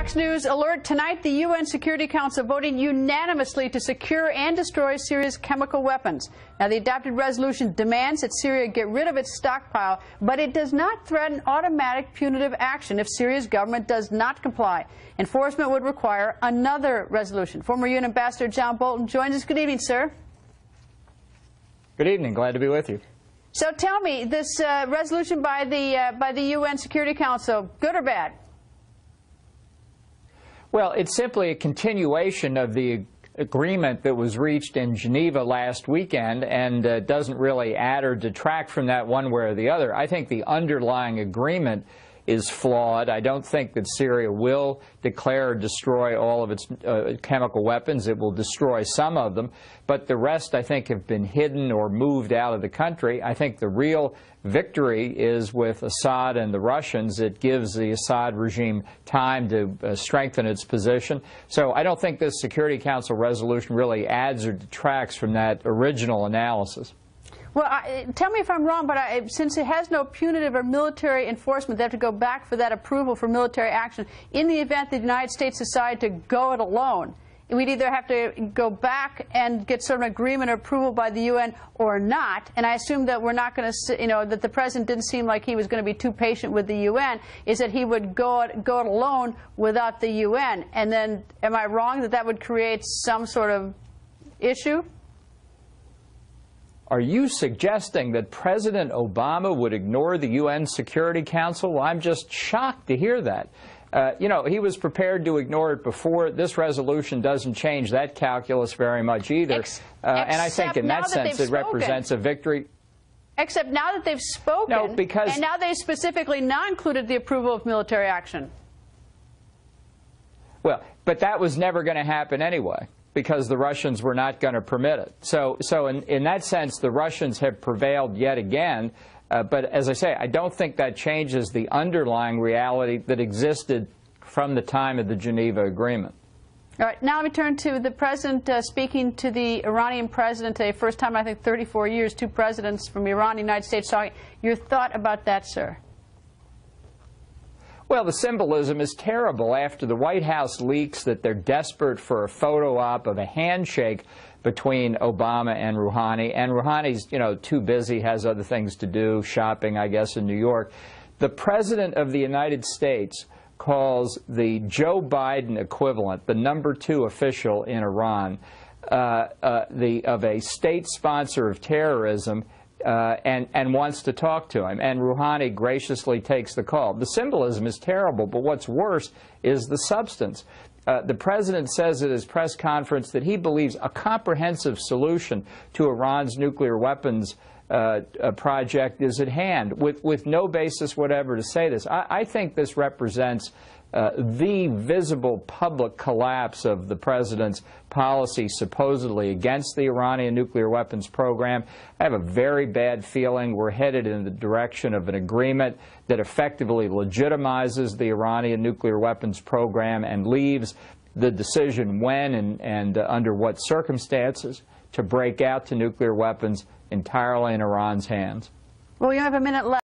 Fox News alert tonight, the UN Security Council voting unanimously to secure and destroy Syria's chemical weapons. Now, the adopted resolution demands that Syria get rid of its stockpile, but it does not threaten automatic punitive action if Syria's government does not comply. Enforcement would require another resolution. Former UN Ambassador John Bolton joins us. Good evening, sir. Good evening. Glad to be with you. So tell me, this resolution by the UN Security Council, good or bad? Well, it's simply a continuation of the agreement that was reached in Geneva last weekend, and doesn't really add or detract from that one way or the other. I think the underlying agreement is flawed. I don't think that Syria will declare or destroy all of its chemical weapons. It will destroy some of them, but the rest, I think, have been hidden or moved out of the country. I think the real victory is with Assad and the Russians. It gives the Assad regime time to strengthen its position. So I don't think this Security Council resolution really adds or detracts from that original analysis. Well, tell me if I'm wrong, but since it has no punitive or military enforcement, they have to go back for that approval for military action. In the event the United States decide to go it alone, we'd either have to go back and get sort of an agreement or approval by the UN or not. And I assume that we're not going to, that the president didn't seem like he was going to be too patient with the UN, is that he would go it alone without the UN. And then, am I wrong that that would create some sort of issue? Are you suggesting that President Obama would ignore the UN Security Council? Well, I'm just shocked to hear that. He was prepared to ignore it before. This resolution doesn't change that calculus very much either. And I think in that sense it represents a victory. Except now that they've spoken, no, because, and now they specifically not included the approval of military action. Well, but that was never going to happen anyway, because the Russians were not going to permit it. So in that sense, the Russians have prevailed yet again. But as I say, I don't think that changes the underlying reality that existed from the time of the Geneva Agreement. All right. Now let me turn to the president speaking to the Iranian president today. First time, I think, 34 years, two presidents from Iran and the United States talking. Your thought about that, sir? Well, the symbolism is terrible. After the White House leaks that they're desperate for a photo op of a handshake between Obama and Rouhani's, too busy, has other things to do, shopping, I guess, in New York. The President of the United States calls the Joe Biden equivalent, the #2 official in Iran, of a state sponsor of terrorism, and wants to talk to him. And Rouhani graciously takes the call. The symbolism is terrible, but what's worse is the substance. The president says at his press conference that he believes a comprehensive solution to Iran's nuclear weapons project is at hand, with no basis whatever to say this. I think this represents the visible public collapse of the president's policy supposedly against the Iranian nuclear weapons program. I have a very bad feeling we're headed in the direction of an agreement that effectively legitimizes the Iranian nuclear weapons program and leaves the decision when and under what circumstances to break out to nuclear weapons entirely in Iran's hands. Well, you have a minute left.